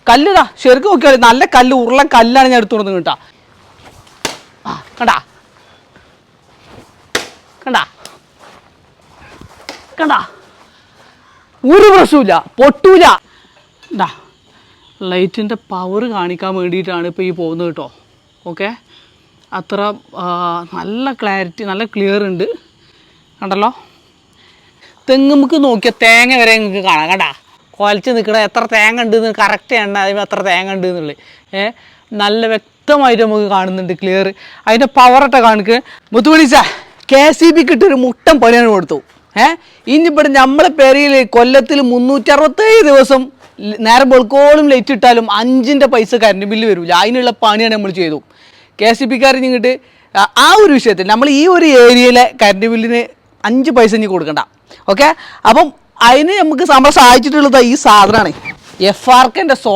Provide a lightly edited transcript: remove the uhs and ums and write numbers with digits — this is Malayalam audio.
കല്ലുതാ ശരിക്കും നോക്കിയാൽ നല്ല കല്ല് ഉരുളൻ കല്ലാണ് ഞാൻ എടുത്തു കൊടുക്കുന്നത് കേട്ടാ. ആ കണ്ടാ കണ്ടാ കണ്ടാ ഒരു പ്രശ്നമില്ല, പൊട്ടൂല. എന്താ ലൈറ്റിൻ്റെ പവർ കാണിക്കാൻ വേണ്ടിയിട്ടാണ് ഇപ്പോൾ ഈ പോകുന്നത് കേട്ടോ. ഓക്കെ, അത്ര നല്ല ക്ലാരിറ്റി, നല്ല ക്ലിയർ ഉണ്ട്. കണ്ടല്ലോ, തെങ്ങുമുക്ക് നോക്കിയാൽ തേങ്ങ വരെ നിങ്ങൾക്ക് കാണാം. കണ്ടാ കുലച്ച് നിൽക്കണ എത്ര തേങ്ങ ഉണ്ടെന്ന് കറക്റ്റ് എണ്ണ അതിന് എത്ര തേങ്ങ ഉണ്ട് എന്നുള്ളത് നല്ല വ്യക്തമായിട്ട് നമുക്ക് കാണുന്നുണ്ട്, ക്ലിയർ. അതിൻ്റെ പവറൊക്കെ കാണിക്കുക. മുത്തുപൊളിച്ച KCB കിട്ടൊരു മുട്ടൻ പണിയാണ് കൊടുത്തു. ഇനിയിപ്പോൾ നമ്മളെ പെരയിൽ കൊല്ലത്തിൽ 367 ദിവസം നേരം വെളുക്കോളം ലൈറ്റ് ഇട്ടാലും 5ൻ്റെ പൈസ കറണ്ട് ബില്ല് വരില്ല. അതിനുള്ള പണിയാണ് നമ്മൾ ചെയ്തു. KCBക്കാർ ഇങ്ങോട്ട് ആ ഒരു വിഷയത്തിൽ നമ്മൾ ഈ ഒരു ഏരിയയിലെ കറണ്ട് ബില്ലിന് 5 പൈസ ഇനി കൊടുക്കണ്ട. ഓക്കെ, അപ്പം അതിന് നമുക്ക് നമ്മളെ സഹായിച്ചിട്ടുള്ളത് ഈ സാധനമാണ്, FRKൻ്റെ